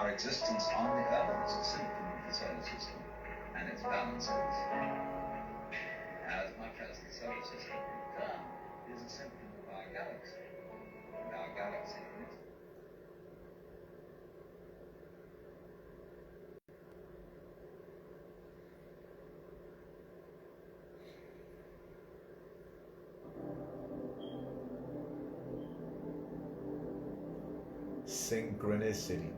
our existence on the Earth is a symptom of the solar system and its balances, as much as the solar system in turn is a symptom of our galaxy, and our galaxy in its synchronicity.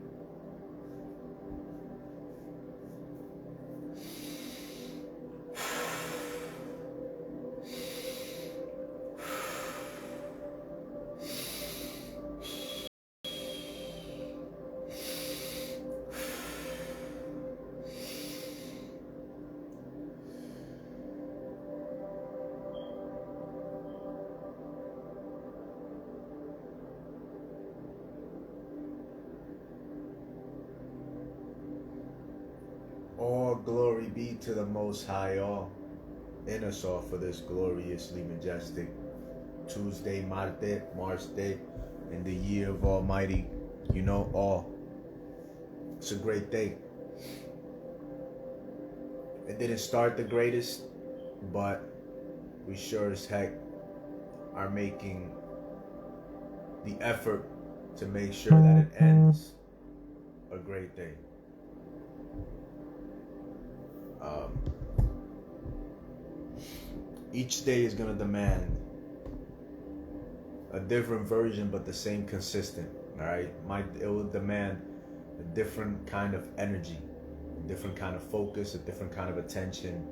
All glory be to the Most High, all in us all for this gloriously majestic Tuesday, March day, in the year of Almighty, all. It's a great day. It didn't start the greatest, but we sure as heck are making the effort to make sure that it ends a great day. Each day is going to demand a different version, but the same consistent. All right, it will demand a different kind of energy, a different kind of focus, a different kind of attention,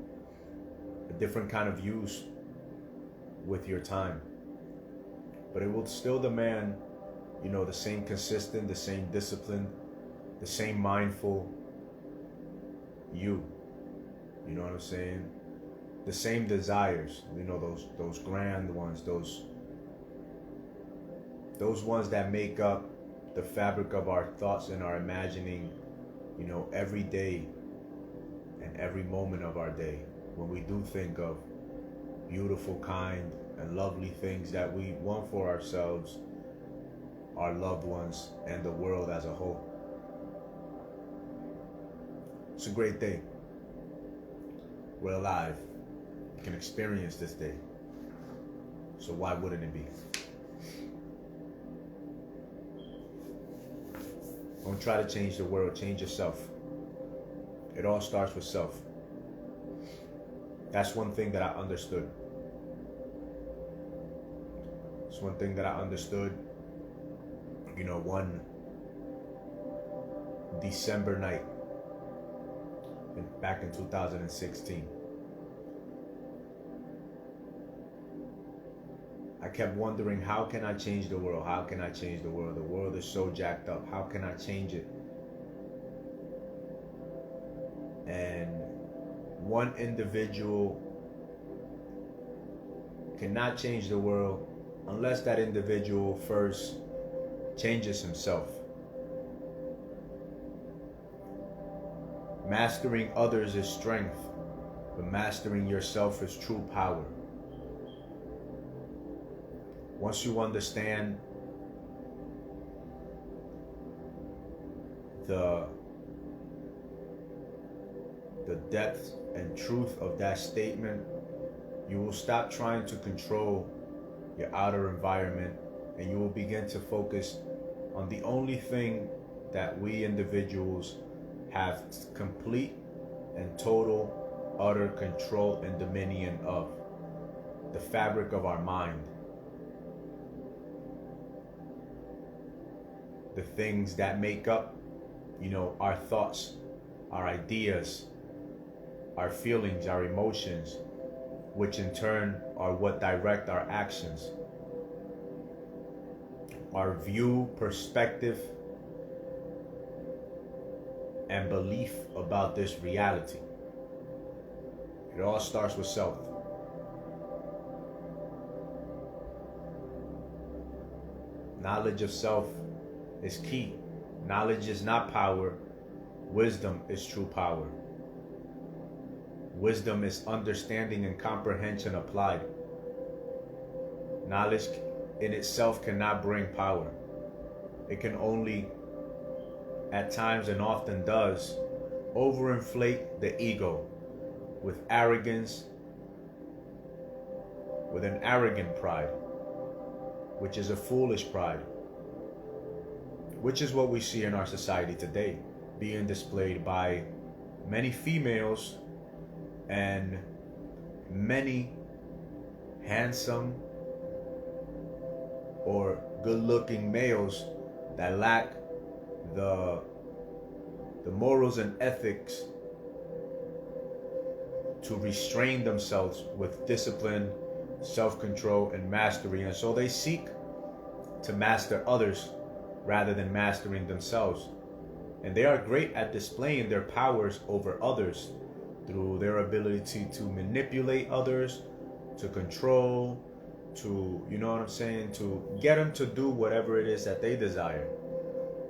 a different kind of use with your time. But it will still demand, the same consistent, the same discipline, the same mindful you. You know what I'm saying? The same desires, those grand ones, those ones that make up the fabric of our thoughts and our imagining, every day and every moment of our day, when we do think of beautiful, kind, and lovely things that we want for ourselves, our loved ones, and the world as a whole. It's a great day. We're alive. We can experience this day. So why wouldn't it be? Don't try to change the world, change yourself. It all starts with self. That's one thing that I understood. It's one thing that I understood, one December night back in 2016. I kept wondering, how can I change the world? How can I change the world? The world is so jacked up. How can I change it? And one individual cannot change the world unless that individual first changes himself. Mastering others is strength, but mastering yourself is true power. Once you understand the depth and truth of that statement, you will stop trying to control your outer environment, and you will begin to focus on the only thing that we individuals have complete and total utter control and dominion of: the fabric of our mind. The things that make up, our thoughts, our ideas, our feelings, our emotions, which in turn are what direct our actions. Our view, perspective, and belief about this reality. It all starts with self. Knowledge of self is key. Knowledge is not power. Wisdom is true power. Wisdom is understanding and comprehension applied. Knowledge in itself cannot bring power. It can only at times and often does, overinflate the ego with arrogance, with an arrogant pride, which is a foolish pride, which is what we see in our society today, being displayed by many females and many handsome or good-looking males that lack the morals and ethics to restrain themselves with discipline, self-control, and mastery. And so they seek to master others rather than mastering themselves. And they are great at displaying their powers over others through their ability to manipulate others, to control, to, you know what I'm saying, to get them to do whatever it is that they desire.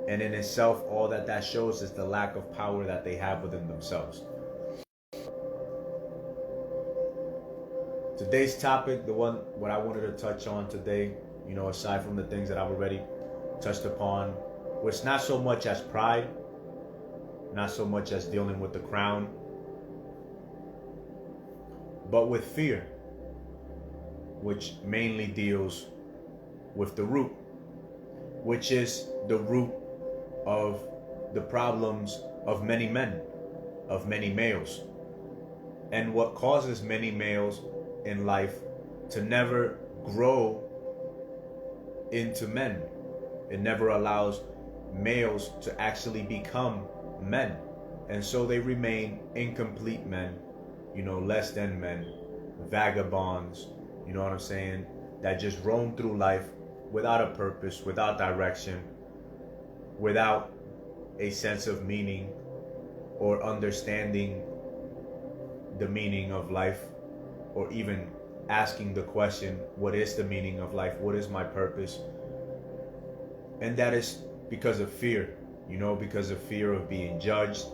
And in itself, all that shows is the lack of power that they have within themselves. Today's topic, what I wanted to touch on today, you know, aside from the things that I've already touched upon, was not so much as pride, not so much as dealing with the crown, but with fear, which mainly deals with the root, which is the root of the problems of many men, of many males, and what causes many males in life to never grow into men. It never allows males to actually become men, and so they remain incomplete men, you know, less than men, vagabonds, you know what I'm saying, that just roam through life without a purpose, without direction, without a sense of meaning or understanding the meaning of life, or even asking the question, what is the meaning of life? What is my purpose? And that is because of fear, you know, because of fear of being judged,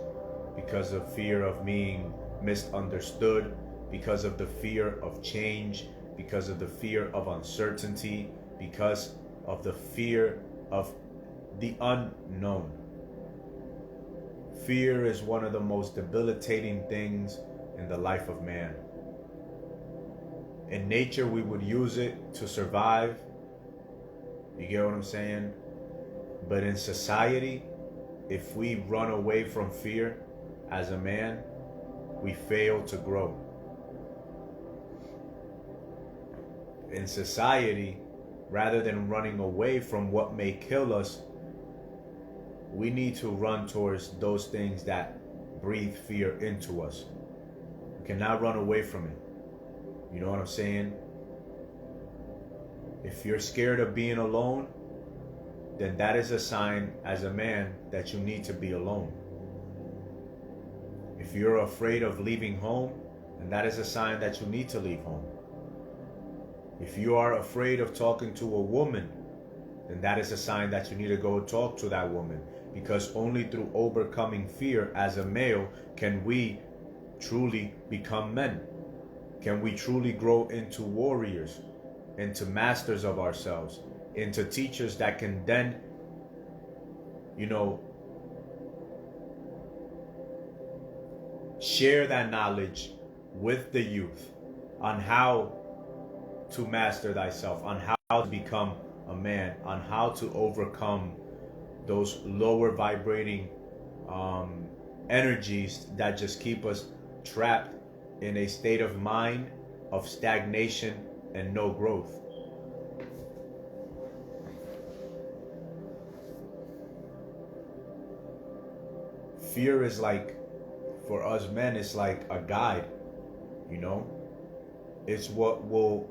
because of fear of being misunderstood, because of the fear of change, because of the fear of uncertainty, because of the fear of the unknown. Fear is one of the most debilitating things in the life of man. In nature, we would use it to survive. You get what I'm saying? But in society, if we run away from fear as a man, we fail to grow. In society, rather than running away from what may kill us, we need to run towards those things that breathe fear into us. We cannot run away from it. You know what I'm saying? If you're scared of being alone, then that is a sign as a man that you need to be alone. If you're afraid of leaving home, then that is a sign that you need to leave home. If you are afraid of talking to a woman, then that is a sign that you need to go talk to that woman. Because only through overcoming fear as a male can we truly become men. Can we truly grow into warriors, into masters of ourselves, into teachers that can then, you know, share that knowledge with the youth on how to master thyself, on how to become a man, on how to overcome those lower vibrating energies that just keep us trapped in a state of mind of stagnation and no growth. Fear is like, for us men, it's like a guide, you know? It's what will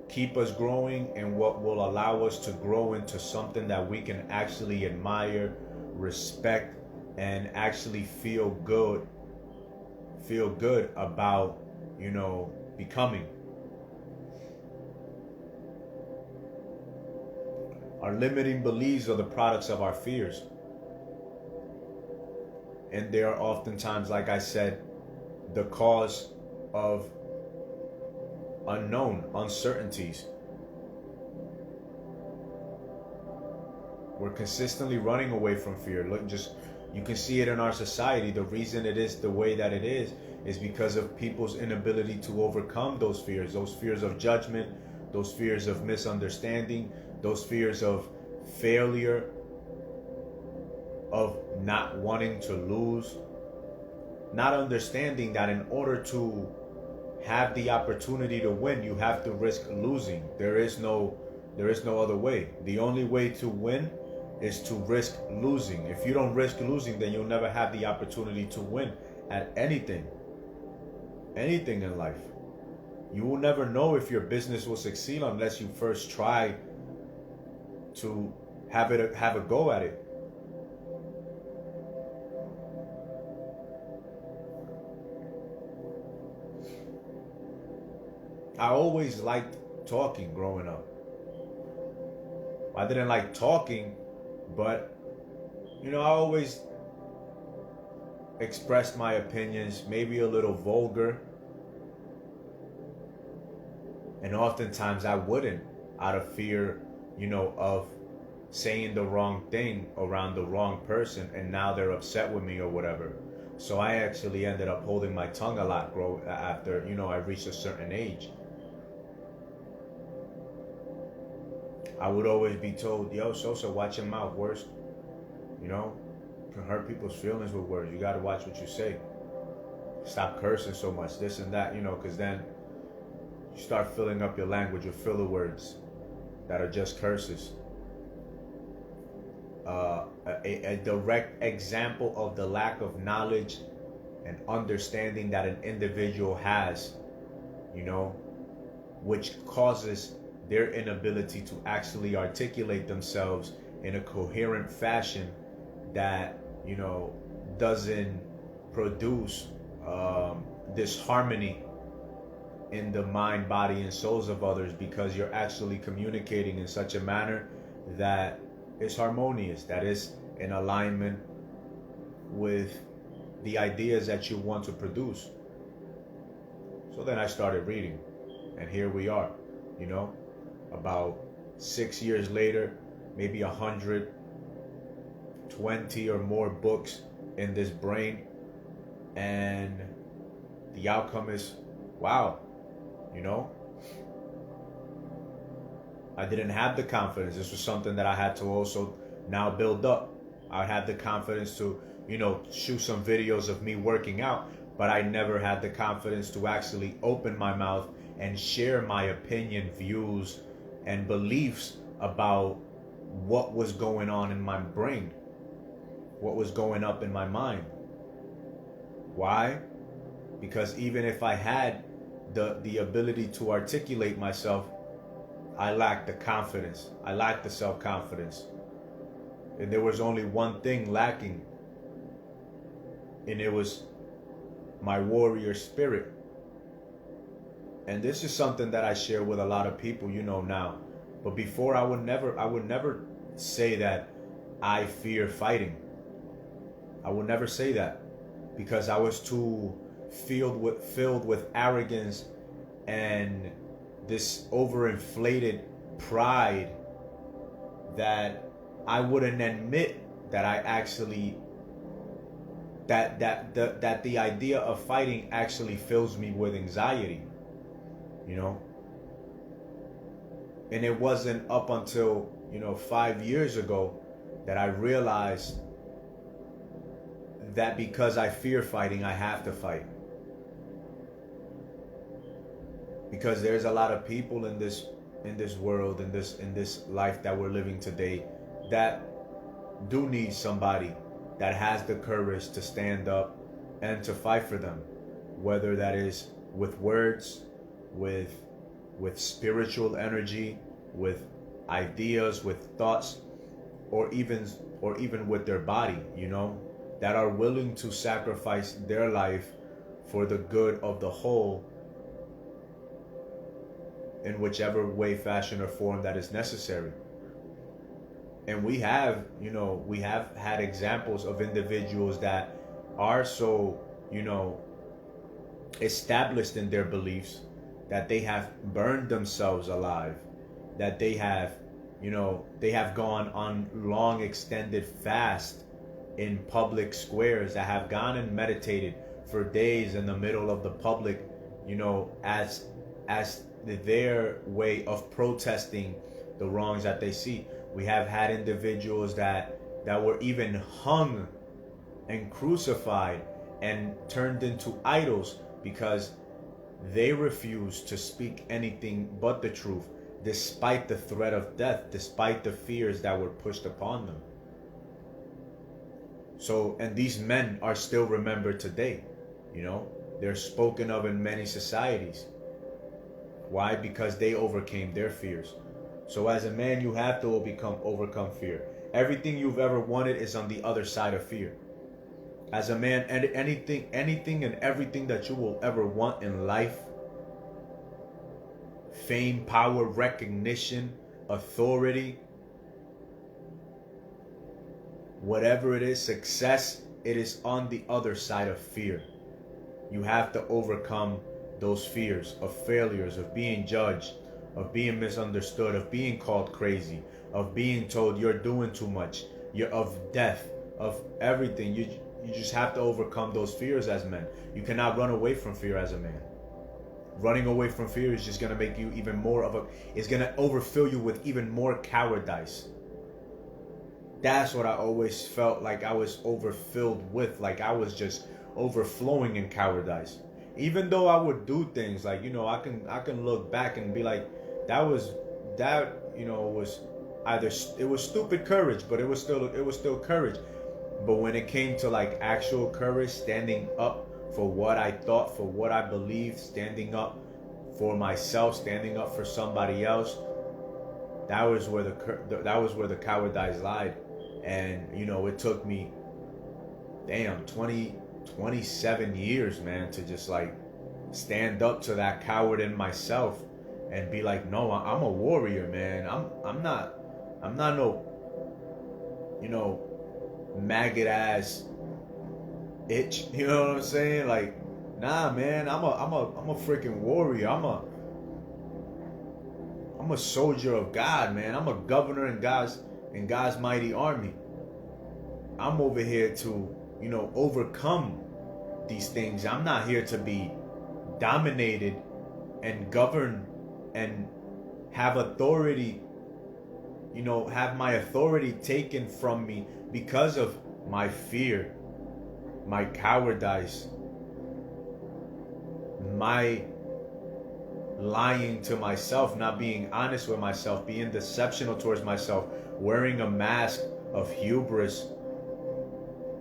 keep us growing and what will allow us to grow into something that we can actually admire, respect, and actually feel good about, you know, becoming. Our limiting beliefs are the products of our fears. And they are oftentimes, like I said, the cause of unknown uncertainties. We're consistently running away from fear. Look, just you can see it in our society. The reason it is the way that it is because of people's inability to overcome those fears of judgment, those fears of misunderstanding, those fears of failure, of not wanting to lose, not understanding that in order to have the opportunity to win, you have to risk losing. There is no other way. The only way to win is to risk losing. If you don't risk losing, then you'll never have the opportunity to win at anything in life. You will never know if your business will succeed unless you first try to have a go at it. I always liked talking growing up. I didn't like talking, but I always expressed my opinions, maybe a little vulgar. And oftentimes I wouldn't, out of fear, of saying the wrong thing around the wrong person, and now they're upset with me or whatever. So I actually ended up holding my tongue a lot after, I reached a certain age. I would always be told, yo, Sosa, watch your mouth, worst. You can hurt people's feelings with words. You got to watch what you say. Stop cursing so much, this and that, because then you start filling up your language with filler words that are just curses. A direct example of the lack of knowledge and understanding that an individual has, which causes their inability to actually articulate themselves in a coherent fashion that, doesn't produce this harmony in the mind, body, and souls of others, because you're actually communicating in such a manner that is harmonious, that is in alignment with the ideas that you want to produce. So then I started reading, and here we are, about 6 years later, maybe 120 or more books in this brain, and the outcome is wow. I didn't have the confidence. This was something that I had to also now build up. I had the confidence to, shoot some videos of me working out, but I never had the confidence to actually open my mouth and share my opinion, views, and beliefs about what was going on in my brain, what was going up in my mind. Why? Because even if I had the ability to articulate myself, I lacked the confidence. I lacked the self-confidence. And there was only one thing lacking, and it was my warrior spirit. And this is something that I share with a lot of people, now. But before, I would never say that I fear fighting. I would never say that, because I was too filled with arrogance and this overinflated pride that I wouldn't admit that I actually that the idea of fighting actually fills me with anxiety, And it wasn't up until 5 years ago that I realized that because I fear fighting, I have to fight. Because there's a lot of people in this world, in this life that we're living today, that do need somebody that has the courage to stand up and to fight for them, whether that is with words, with spiritual energy, with ideas, with thoughts, or even with their body, that are willing to sacrifice their life for the good of the whole, in whichever way, fashion, or form that is necessary. And we have had examples of individuals that are so, established in their beliefs that they have burned themselves alive, that they have They have gone on long extended fast in public squares, that have gone and meditated for days in the middle of the public, as their way of protesting the wrongs that they see. We have had individuals that were even hung and crucified and turned into idols because they refused to speak anything but the truth, despite the threat of death, despite the fears that were pushed upon them. So, and these men are still remembered today. They're spoken of in many societies. Why? Because they overcame their fears. So as a man, you have to overcome fear. Everything you've ever wanted is on the other side of fear. As a man, and anything and everything that you will ever want in life, fame, power, recognition, authority, whatever it is, success, it is on the other side of fear. You have to overcome those fears of failures, of being judged, of being misunderstood, of being called crazy, of being told you're doing too much, of death, of everything. You just have to overcome those fears as men. You cannot run away from fear as a man. Running away from fear is just going to make you even more it's going to overfill you with even more cowardice. That's what I always felt like I was overfilled with, like I was just overflowing in cowardice. Even though I would do things like, I can look back and be like, was either, it was stupid courage, but it was still courage. But when it came to like actual courage, standing up for what I thought, for what I believed, standing up for myself, standing up for somebody else, that was where the cowardice lied. And it took me 27 years, man, to just like stand up to that coward in myself and be like, no, I'm a warrior, man. I'm not no maggot ass itch. You know what I'm saying? Like, nah, man. I'm a freaking warrior. I'm a soldier of God, man. I'm a governor in God's mighty army. I'm over here to overcome these things. I'm not here to be dominated and governed and have authority, have my authority taken from me because of my fear, my cowardice, my lying to myself, not being honest with myself, being deceptional towards myself, wearing a mask of hubris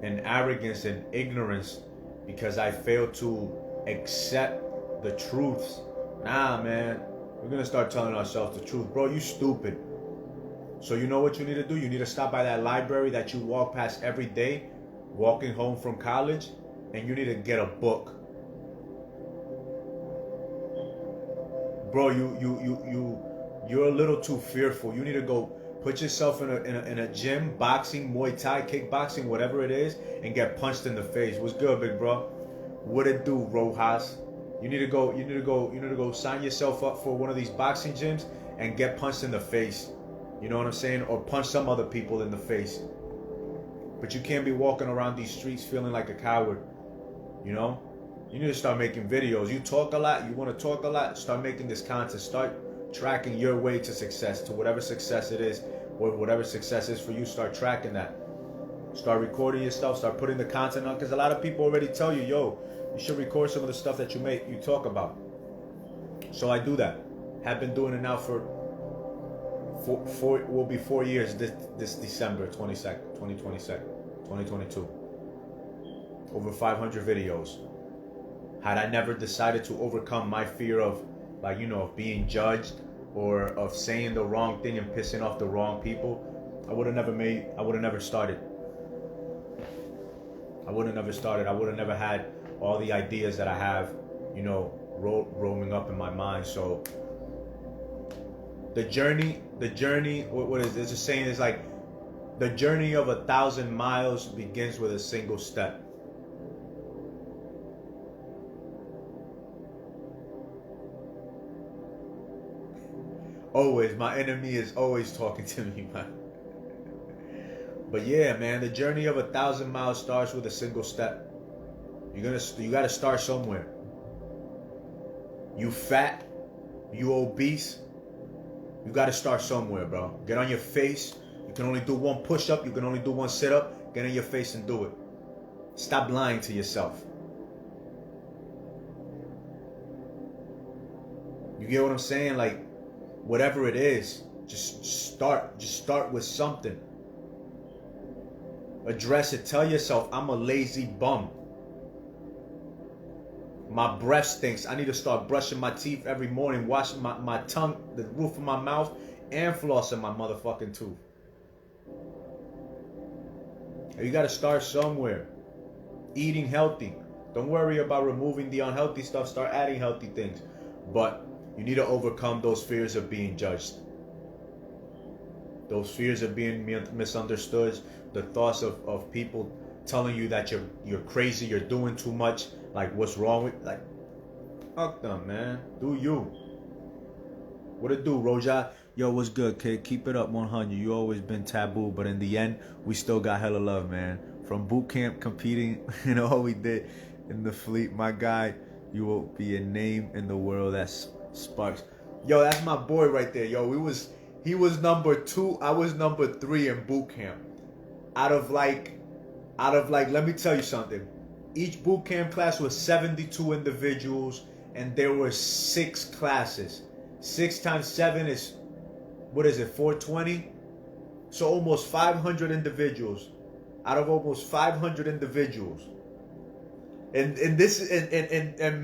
and arrogance and ignorance because I failed to accept the truths. Nah, man, we're gonna start telling ourselves the truth. Bro, you stupid. So you know what you need to do? You need to stop by that library that you walk past every day, walking home from college, and you need to get a book. Bro, you're a little too fearful. You need to go put yourself in a gym, boxing, Muay Thai, kickboxing, whatever it is, and get punched in the face. What's good, big bro? What it do, Rojas? You need to go sign yourself up for one of these boxing gyms and get punched in the face. You know what I'm saying? Or punch some other people in the face. But you can't be walking around these streets feeling like a coward. You need to start making videos. You talk a lot. You want to talk a lot. Start making this content. Start tracking your way to success, to whatever success it is, or whatever success is for you. Start tracking that. Start recording your stuff. Start putting the content on, because a lot of people already tell you, yo, you should record some of the stuff that you talk about. So I do that. Have been doing it now for will be 4 years this December 22nd, 2022. Over 500 videos. Had I never decided to overcome my fear of of being judged or of saying the wrong thing and pissing off the wrong people, I would have never started. I would have never had all the ideas that I have, roaming up in my mind. So the journey, what is this? It's just saying, is like the journey of 1,000 miles begins with a single step. Always. My enemy is always talking to me, man. But yeah, man, the journey of 1,000 miles starts with a single step. You gotta start somewhere. You fat, you obese, you gotta start somewhere, bro. Get on your face. You can only do one push-up, you can only do one sit-up. Get on your face and do it. Stop lying to yourself. You get what I'm saying? Like, whatever it is, just start with something. Address it. Tell yourself, I'm a lazy bum. My breath stinks. I need to start brushing my teeth every morning, washing my tongue, the roof of my mouth, and flossing my motherfucking tooth. You gotta start somewhere. Eating healthy. Don't worry about removing the unhealthy stuff. Start adding healthy things. But you need to overcome those fears of being judged. Those fears of being misunderstood. The thoughts of people telling you that you're crazy, you're doing too much. Like, what's wrong with, like, fuck them, man. Do you. What it do, Roja? Yo, what's good, kid? Keep it up, 100. You always been taboo, but in the end, we still got hella love, man. From boot camp, competing, and all we did in the fleet, my guy, you will be a name in the world. That's Sparks. Yo, that's my boy right there. Yo, he was number 2. I was number 3 in boot camp. Out of like, let me tell you something. Each boot camp class was 72 individuals, and there were 6 classes. 6 times 7 is, what is it, 420? So almost 500 individuals. Out of almost 500 individuals. And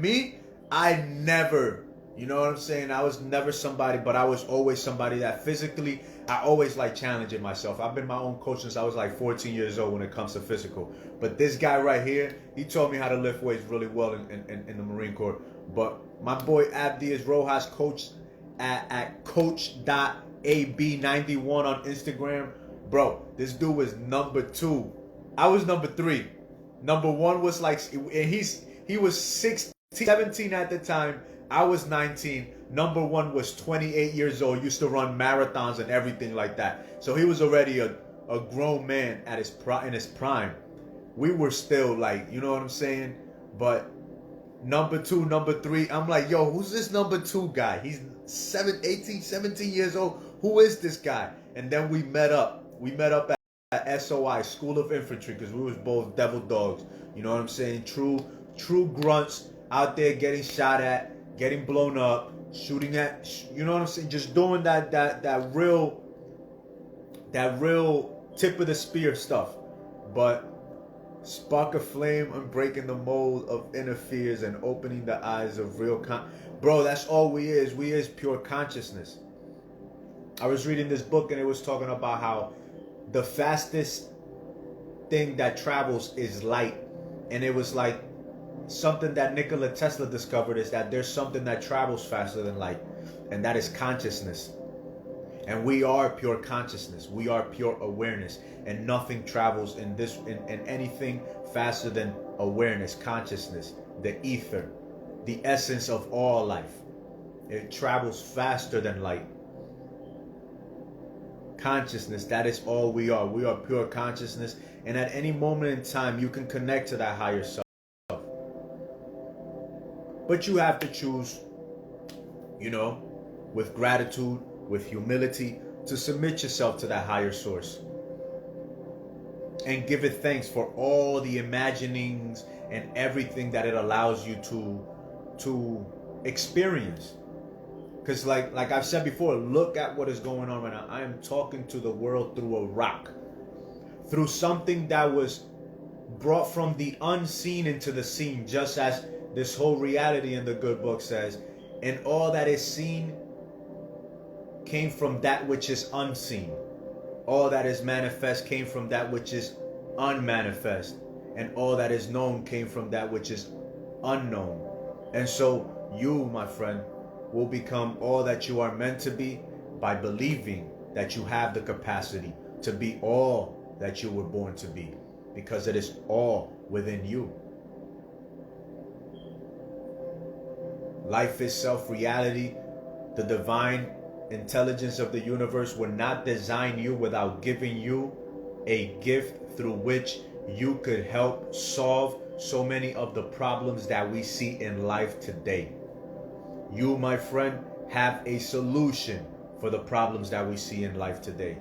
me, I never, you know what I'm saying? I was never somebody, but I was always somebody that physically, I always like challenging myself. I've been my own coach since I was like 14 years old when it comes to physical. But this guy right here, he taught me how to lift weights really well in the Marine Corps. But my boy Abdias Rojas, coach at coach.ab91 on Instagram. Bro, this dude was number 2. I was number 3. Number 1 was like, and he was 17 at the time. I was 19. Number 1 was 28 years old. Used to run marathons and everything like that. So he was already a grown man at in his prime. We were still like, you know what I'm saying? But number 2, number 3, I'm like, yo, who's this number 2 guy? He's 17 years old. Who is this guy? And then we met up. We met up at SOI, School of Infantry, because we was both devil dogs. You know what I'm saying? True grunts out there getting shot at, getting blown up, shooting at, you know what I'm saying? Just doing that real tip of the spear stuff. But spark a flame and breaking the mold of inner fears and opening the eyes of real bro, that's all we is. We is pure consciousness. I was reading this book and it was talking about how the fastest thing that travels is light. And it was like something that Nikola Tesla discovered is that there's something that travels faster than light, and that is consciousness. And we are pure consciousness. We are pure awareness, and nothing travels in anything faster than awareness, consciousness, the ether, the essence of all life. It travels faster than light. Consciousness, that is all we are. We are pure consciousness, and at any moment in time you can connect to that higher self. But you have to choose, you know, with gratitude, with humility, to submit yourself to that higher source and give it thanks for all the imaginings and everything that it allows you to experience. Because like I've said before, look at what is going on right now. I am talking to the world through a rock, through something that was brought from the unseen into the seen, just as this whole reality in the good book says. And all that is seen came from that which is unseen. All that is manifest came from that which is unmanifest. And all that is known came from that which is unknown. And so you, my friend, will become all that you are meant to be by believing that you have the capacity to be all that you were born to be, because it is all within you. Life itself, reality, the divine intelligence of the universe would not design you without giving you a gift through which you could help solve so many of the problems that we see in life today. You, my friend, have a solution for the problems that we see in life today.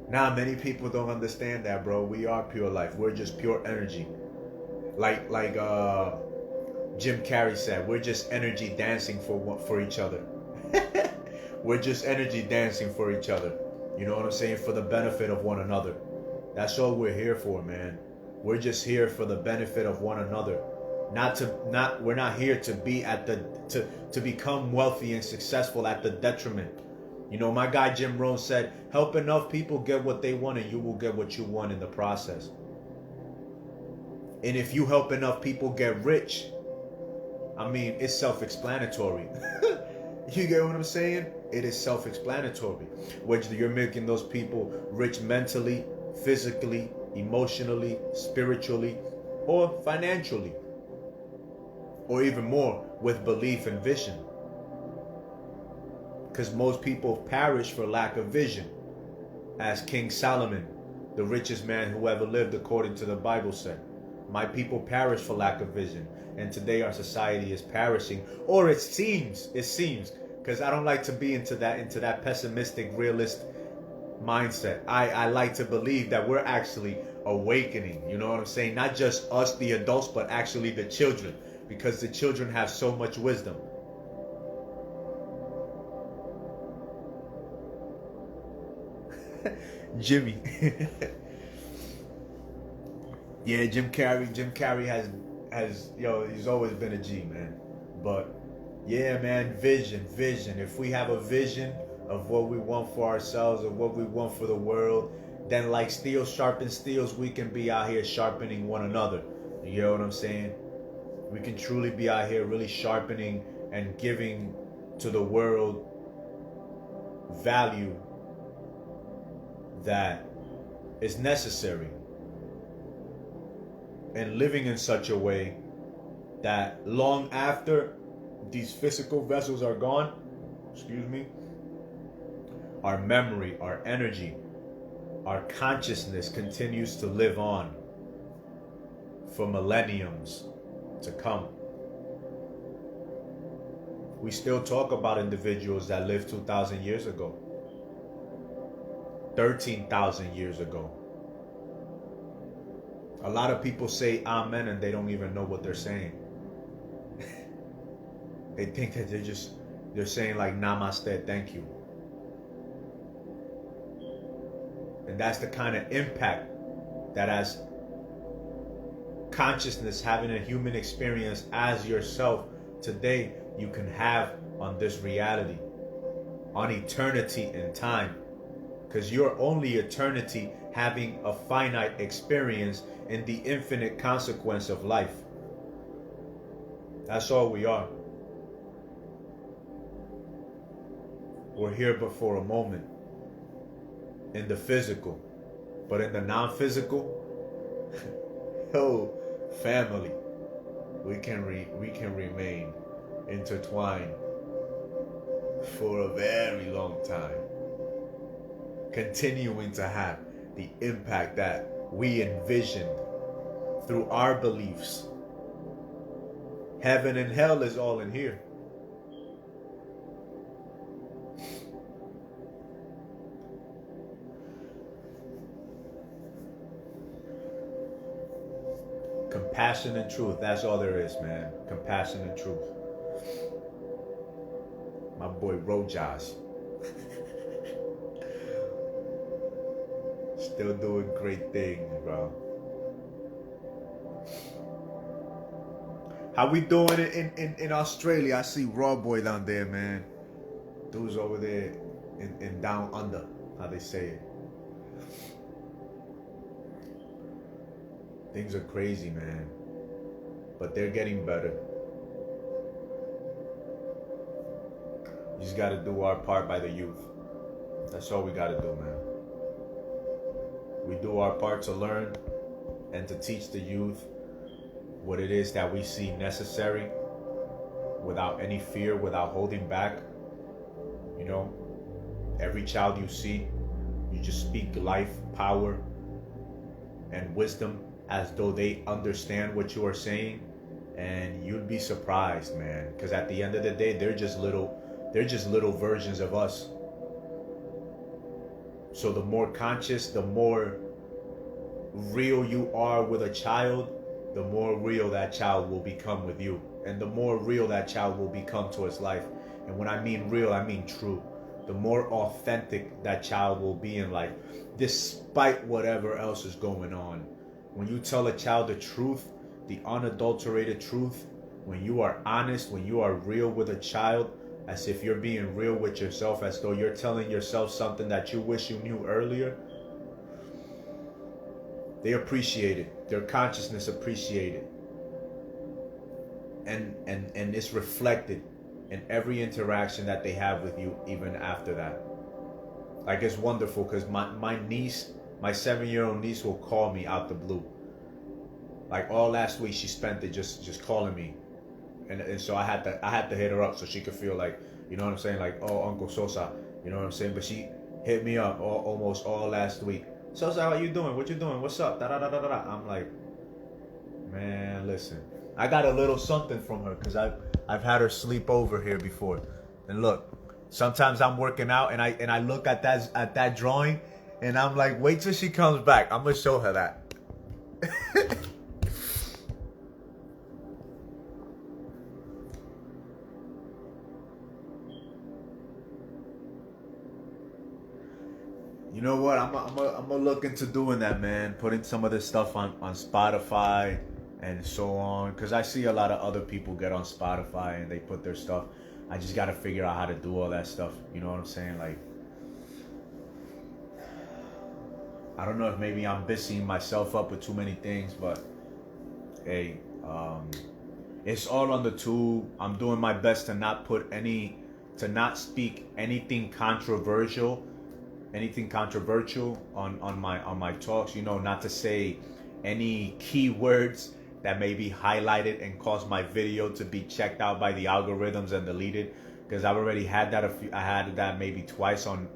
Now, many people don't understand that, bro. We are pure life. We're just pure energy. Like Jim Carrey said, we're just energy dancing for each other. We're just energy dancing for each other. You know what I'm saying? For the benefit of one another. That's all we're here for, man. We're just here for the benefit of one another. We're not here to be to become wealthy and successful at the detriment. You know, my guy Jim Rohn said, help enough people get what they want and you will get what you want in the process. And if you help enough people get rich, I mean, it's self-explanatory. You get what I'm saying? It is self-explanatory. Whether you're making those people rich mentally, physically, emotionally, spiritually, or financially, or even more with belief and vision. Because most people perish for lack of vision. As King Solomon, the richest man who ever lived according to the Bible, said, my people perish for lack of vision. And today our society is perishing. Or it seems, because I don't like to be into that pessimistic, realist mindset. I like to believe that we're actually awakening. You know what I'm saying? Not just us, the adults, but actually the children. Because the children have so much wisdom. Jimmy. Yeah, Jim Carrey has he's always been a G, man. But yeah, man, vision. If we have a vision of what we want for ourselves or what we want for the world, then like steel sharpens steels, we can be out here sharpening one another. You know what I'm saying? We can truly be out here really sharpening and giving to the world value that is necessary, and living in such a way that long after these physical vessels are gone, our memory, our energy, our consciousness continues to live on for millenniums to come. We still talk about individuals that lived 2,000 years ago, 13,000 years ago. A lot of people say amen and they don't even know what they're saying. They think that they're saying like namaste, thank you. And that's the kind of impact that as consciousness, having a human experience as yourself today, you can have on this reality, on eternity in time. Because you're only eternity having a finite experience in the infinite consequence of life. That's all we are. We're here but for a moment in the physical, but in the non-physical, family, we can remain intertwined for a very long time, continuing to have the impact that we envisioned through our beliefs. Heaven and hell is all in here. Compassion and truth, that's all there is, man. Compassion and truth. My boy Rojas. Still doing great things, bro. How we doing in Australia? I see Raw Boy down there, man. Dude's over there in down under, how they say it. Things are crazy, man. But they're getting better. We just gotta do our part by the youth. That's all we gotta do, man. We do our part to learn and to teach the youth what it is that we see necessary, without any fear, without holding back. You know, every child you see, you just speak life, power, and wisdom as though they understand what you are saying, and you'd be surprised, man, because at the end of the day, they're just little versions of us. So the more conscious, the more real you are with a child, the more real that child will become with you, and the more real that child will become to its life. And when I mean real, I mean true. The more authentic that child will be in life, despite whatever else is going on. When you tell a child the truth, the unadulterated truth, when you are honest, when you are real with a child, as if you're being real with yourself, as though you're telling yourself something that you wish you knew earlier, they appreciate it. Their consciousness appreciate it. And it's reflected in every interaction that they have with you, even after that. Like, it's wonderful, because my niece, my 7-year-old niece, will call me out the blue. Like, all last week she spent it just calling me, and so I had to hit her up so she could feel like, you know what I'm saying, like, oh, Uncle Sosa, you know what I'm saying. But she hit me up almost all last week. Sosa, how you doing? What you doing? What's up? Da da da da da. I'm like, man, listen, I got a little something from her, because I've had her sleep over here before. And look, sometimes I'm working out and I look at that drawing, and I'm like, wait till she comes back. I'm gonna show her that. You know what? I'm gonna look into doing that, man. Putting some of this stuff on Spotify and so on, because I see a lot of other people get on Spotify and they put their stuff. I just gotta figure out how to do all that stuff. You know what I'm saying? Like, I don't know if maybe I'm busying myself up with too many things, but hey, it's all on the tube. I'm doing my best to not speak anything controversial on my talks. You know, not to say any keywords that may be highlighted and cause my video to be checked out by the algorithms and deleted, because I've already had that I had that maybe twice on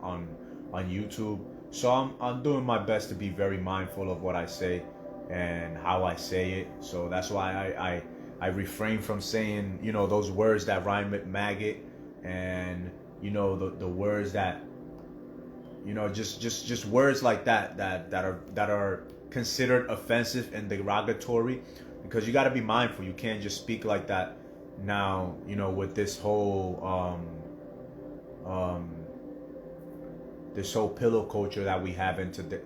YouTube. So I'm doing my best to be very mindful of what I say and how I say it. So that's why I refrain from saying, you know, those words that rhyme with maggot, and, you know, the words that, you know, just words like that are considered offensive and derogatory, because you got to be mindful. You can't just speak like that now, you know, with this whole pillow culture that we have today.